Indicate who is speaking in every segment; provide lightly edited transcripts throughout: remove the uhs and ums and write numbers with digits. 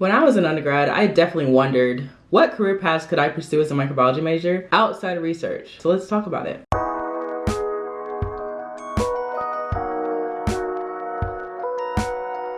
Speaker 1: When I was an undergrad, I definitely wondered what career paths could I pursue as a microbiology major outside of research. So let's talk about it.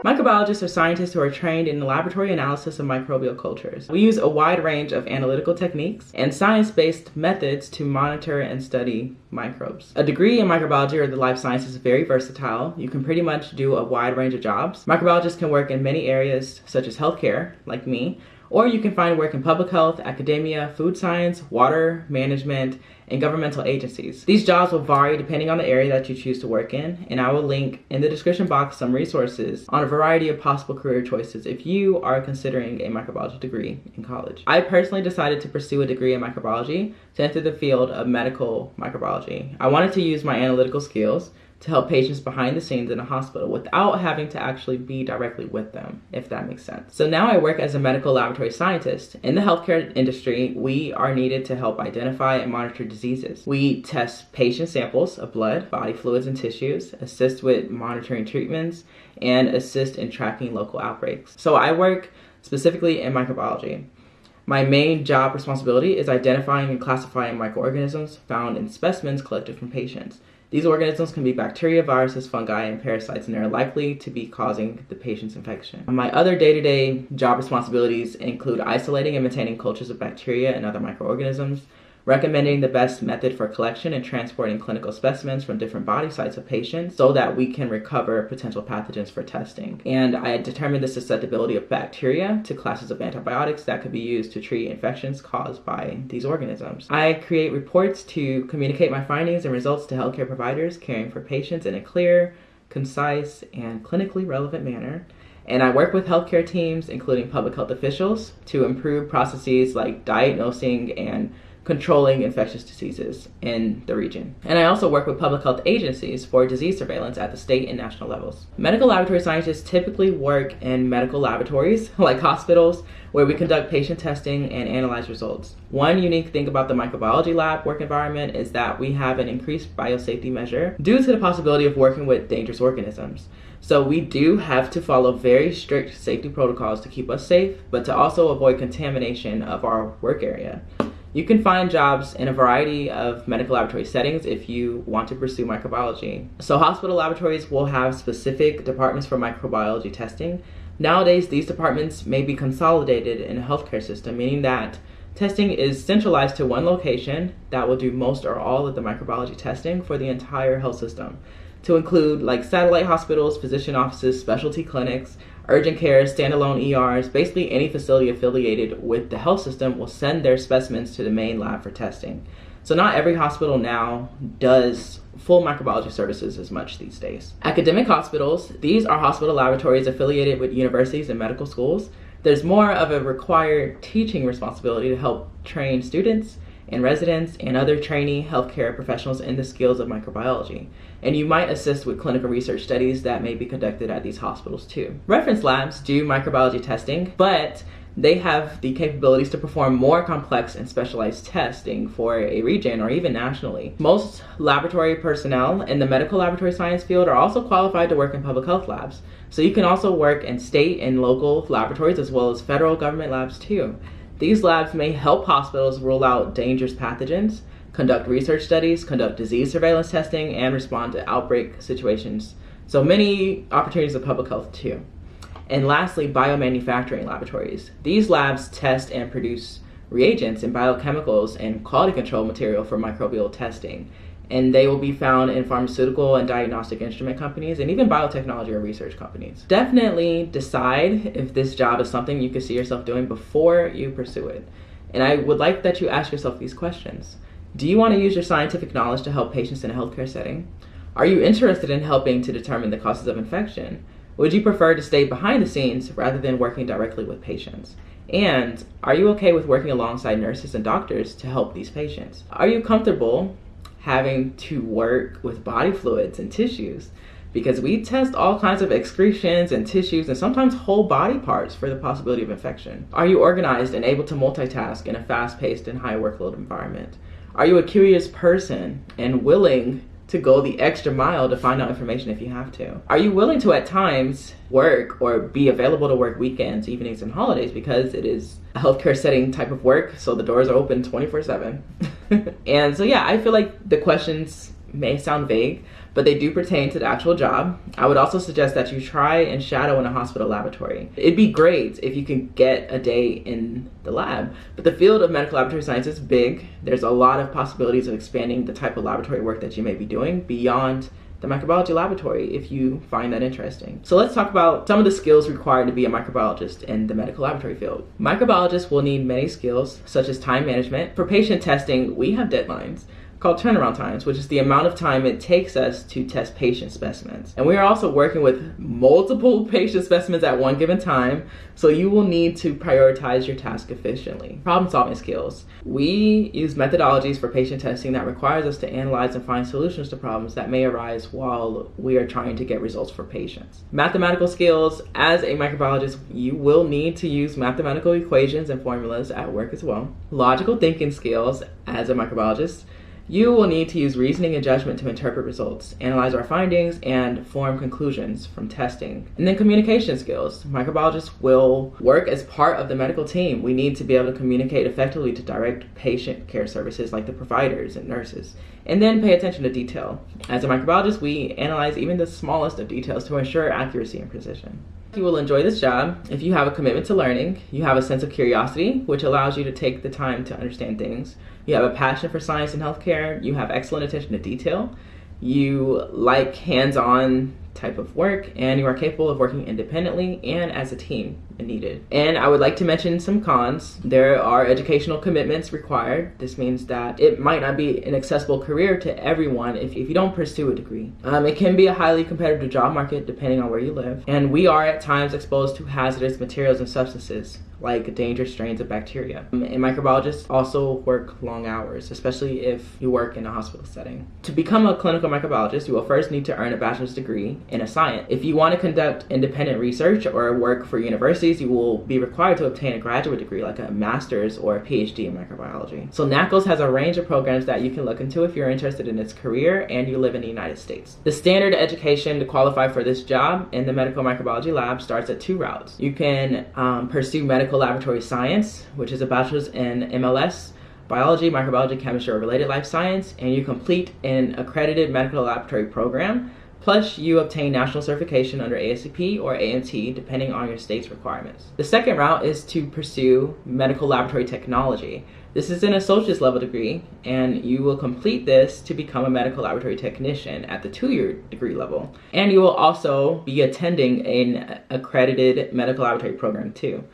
Speaker 1: Microbiologists are scientists who are trained in the laboratory analysis of microbial cultures. We use a wide range of analytical techniques and science-based methods to monitor and study microbes. A degree in microbiology or the life sciences is very versatile. You can pretty much do a wide range of jobs. Microbiologists can work in many areas such as healthcare, like me, or you can find work in public health, academia, food science, water management, and governmental agencies. These jobs will vary depending on the area that you choose to work in, and I will link in the description box some resources on a variety of possible career choices if you are considering a microbiology degree in college. I personally decided to pursue a degree in microbiology to enter the field of medical microbiology. I wanted to use my analytical skills to help patients behind the scenes in a hospital without having to actually be directly with them, if that makes sense. So now I work as a medical laboratory scientist. In the healthcare industry, we are needed to help identify and monitor diseases. We test patient samples of blood, body fluids, and tissues, assist with monitoring treatments, and assist in tracking local outbreaks. So I work specifically in microbiology. My main job responsibility is identifying and classifying microorganisms found in specimens collected from patients. These organisms can be bacteria, viruses, fungi, and parasites, and they're likely to be causing the patient's infection. My other day-to-day job responsibilities include isolating and maintaining cultures of bacteria and other microorganisms, recommending the best method for collection and transporting clinical specimens from different body sites of patients so that we can recover potential pathogens for testing. And I determine the susceptibility of bacteria to classes of antibiotics that could be used to treat infections caused by these organisms. I create reports to communicate my findings and results to healthcare providers caring for patients in a clear, concise, and clinically relevant manner. And I work with healthcare teams, including public health officials, to improve processes like diagnosing and controlling infectious diseases in the region. And I also work with public health agencies for disease surveillance at the state and national levels. Medical laboratory scientists typically work in medical laboratories, like hospitals, where we conduct patient testing and analyze results. One unique thing about the microbiology lab work environment is that we have an increased biosafety measure due to the possibility of working with dangerous organisms. So we do have to follow very strict safety protocols to keep us safe, but to also avoid contamination of our work area. You can find jobs in a variety of medical laboratory settings if you want to pursue microbiology. So hospital laboratories will have specific departments for microbiology testing. Nowadays, these departments may be consolidated in a healthcare system, meaning that testing is centralized to one location that will do most or all of the microbiology testing for the entire health system, to include like satellite hospitals, physician offices, specialty clinics, urgent care, standalone ERs. Basically any facility affiliated with the health system will send their specimens to the main lab for testing. So not every hospital now does full microbiology services as much these days. Academic hospitals, these are hospital laboratories affiliated with universities and medical schools. There's more of a required teaching responsibility to help train students and residents and other trainee healthcare professionals in the skills of microbiology. And you might assist with clinical research studies that may be conducted at these hospitals too. Reference labs do microbiology testing, but they have the capabilities to perform more complex and specialized testing for a region or even nationally. Most laboratory personnel in the medical laboratory science field are also qualified to work in public health labs. So you can also work in state and local laboratories as well as federal government labs too. These labs may help hospitals rule out dangerous pathogens, conduct research studies, conduct disease surveillance testing, and respond to outbreak situations. So many opportunities of public health too. And lastly, biomanufacturing laboratories. These labs test and produce reagents and biochemicals and quality control material for microbial testing. And they will be found in pharmaceutical and diagnostic instrument companies and even biotechnology or research companies. Definitely decide if this job is something you could see yourself doing before you pursue it. And I would like that you ask yourself these questions. Do you want to use your scientific knowledge to help patients in a healthcare setting? Are you interested in helping to determine the causes of infection? Would you prefer to stay behind the scenes rather than working directly with patients? And are you okay with working alongside nurses and doctors to help these patients? Are you comfortable having to work with body fluids and tissues? Because we test all kinds of excretions and tissues and sometimes whole body parts for the possibility of infection. Are you organized and able to multitask in a fast-paced and high workload environment? Are you a curious person and willing to go the extra mile to find out information if you have to? Are you willing to at times work or be available to work weekends, evenings, and holidays because it is a healthcare setting type of work, so the doors are open 24/7? And so yeah, I feel like the questions may sound vague, but they do pertain to the actual job. I would also suggest that you try and shadow in a hospital laboratory. It'd be great if you can get a day in the lab, but the field of medical laboratory science is big. There's a lot of possibilities of expanding the type of laboratory work that you may be doing beyond the microbiology laboratory if you find that interesting. So let's talk about some of the skills required to be a microbiologist in the medical laboratory field. Microbiologists will need many skills, such as time management. For patient testing, we have deadlines called turnaround times, which is the amount of time it takes us to test patient specimens. And we are also working with multiple patient specimens at one given time, so you will need to prioritize your task efficiently. Problem-solving skills. We use methodologies for patient testing that requires us to analyze and find solutions to problems that may arise while we are trying to get results for patients. Mathematical skills. As a microbiologist, you will need to use mathematical equations and formulas at work as well. Logical thinking skills. As a microbiologist, you will need to use reasoning and judgment to interpret results, analyze our findings, and form conclusions from testing. And then communication skills. Microbiologists will work as part of the medical team. We need to be able to communicate effectively to direct patient care services like the providers and nurses. And then pay attention to detail. As a microbiologist, we analyze even the smallest of details to ensure accuracy and precision. You will enjoy this job if you have a commitment to learning, you have a sense of curiosity, which allows you to take the time to understand things, you have a passion for science and healthcare, you have excellent attention to detail, you like hands-on type of work, and you are capable of working independently and as a team when needed. And I would like to mention some cons. There are educational commitments required. This means that it might not be an accessible career to everyone if you don't pursue a degree. It can be a highly competitive job market depending on where you live. And we are at times exposed to hazardous materials and substances like dangerous strains of bacteria. And microbiologists also work long hours, especially if you work in a hospital setting. To become a clinical microbiologist, you will first need to earn a bachelor's degree in a science. If you want to conduct independent research or work for universities, you will be required to obtain a graduate degree like a master's or a PhD in microbiology. So NACLS has a range of programs that you can look into if you're interested in its career and you live in the United States. The standard education to qualify for this job in the medical microbiology lab starts at 2 routes. You can pursue medical laboratory science, which is a bachelor's in MLS, biology, microbiology, chemistry, or related life science, and you complete an accredited medical laboratory program. Plus, you obtain national certification under ASCP or AMT, depending on your state's requirements. The second route is to pursue medical laboratory technology. This is an associate's level degree, and you will complete this to become a medical laboratory technician at the 2-year degree level. And you will also be attending an accredited medical laboratory program too.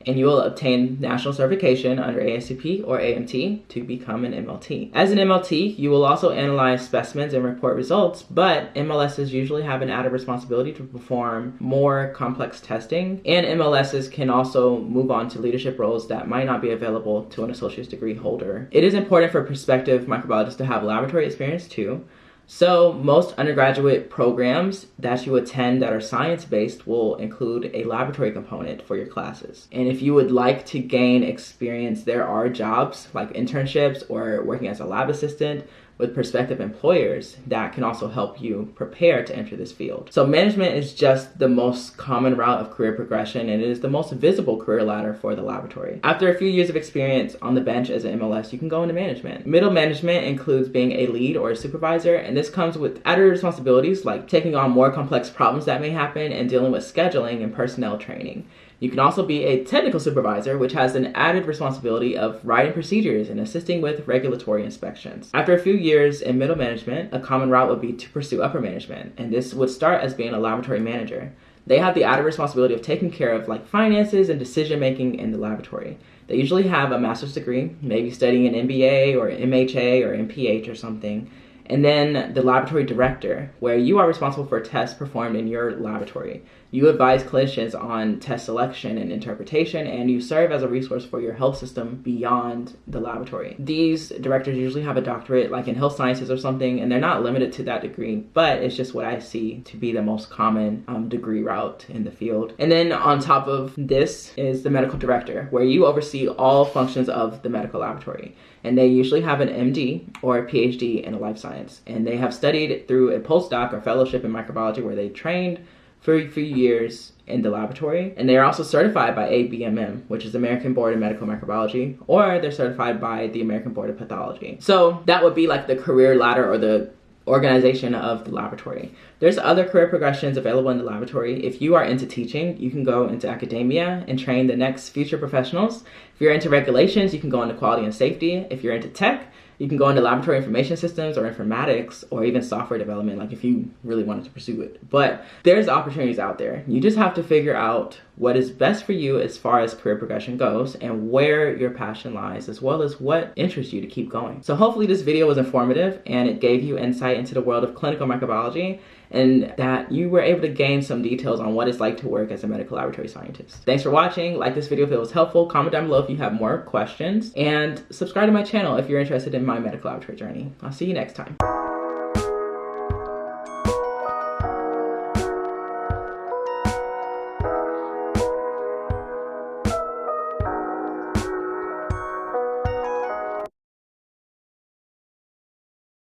Speaker 1: And you will obtain national certification under ASCP or AMT to become an MLT. As an MLT, you will also analyze specimens and report results, but MLSs usually have an added responsibility to perform more complex testing, and MLSs can also move on to leadership roles that might not be available to an associate's degree holder. It is important for prospective microbiologists to have laboratory experience too. So most undergraduate programs that you attend that are science-based will include a laboratory component for your classes. And if you would like to gain experience, there are jobs like internships or working as a lab assistant with prospective employers that can also help you prepare to enter this field. So management is just the most common route of career progression, and it is the most visible career ladder for the laboratory. After a few years of experience on the bench as an MLS, you can go into management. Middle management includes being a lead or a supervisor, and this comes with added responsibilities like taking on more complex problems that may happen and dealing with scheduling and personnel training. You can also be a technical supervisor, which has an added responsibility of writing procedures and assisting with regulatory inspections. After a few years in middle management, a common route would be to pursue upper management, and this would start as being a laboratory manager. They have the added responsibility of taking care of like finances and decision making in the laboratory. They usually have a master's degree, maybe studying an MBA or MHA or MPH or something. And then the laboratory director, where you are responsible for tests performed in your laboratory. You advise clinicians on test selection and interpretation, and you serve as a resource for your health system beyond the laboratory. These directors usually have a doctorate, like in health sciences or something, and they're not limited to that degree, but it's just what I see to be the most common degree route in the field. And then on top of this is the medical director, where you oversee all functions of the medical laboratory. And they usually have an MD or a PhD in a life science. science. And they have studied through a postdoc or fellowship in microbiology where they trained for a few years in the laboratory. And they are also certified by ABMM, which is the American Board of Medical Microbiology, or they're certified by the American Board of Pathology. So that would be like the career ladder or the organization of the laboratory. There's other career progressions available in the laboratory. If you are into teaching, you can go into academia and train the next future professionals. If you're into regulations, you can go into quality and safety. If you're into tech, you can go into laboratory information systems or informatics or even software development, like if you really wanted to pursue it. But there's opportunities out there. You just have to figure out what is best for you as far as career progression goes and where your passion lies, as well as what interests you to keep going. So hopefully this video was informative and it gave you insight into the world of clinical microbiology and that you were able to gain some details on what it's like to work as a medical laboratory scientist. Thanks for watching. Like this video if it was helpful. Comment down below if you have more questions, and subscribe to my channel if you're interested in my medical laboratory journey. I'll see you next time.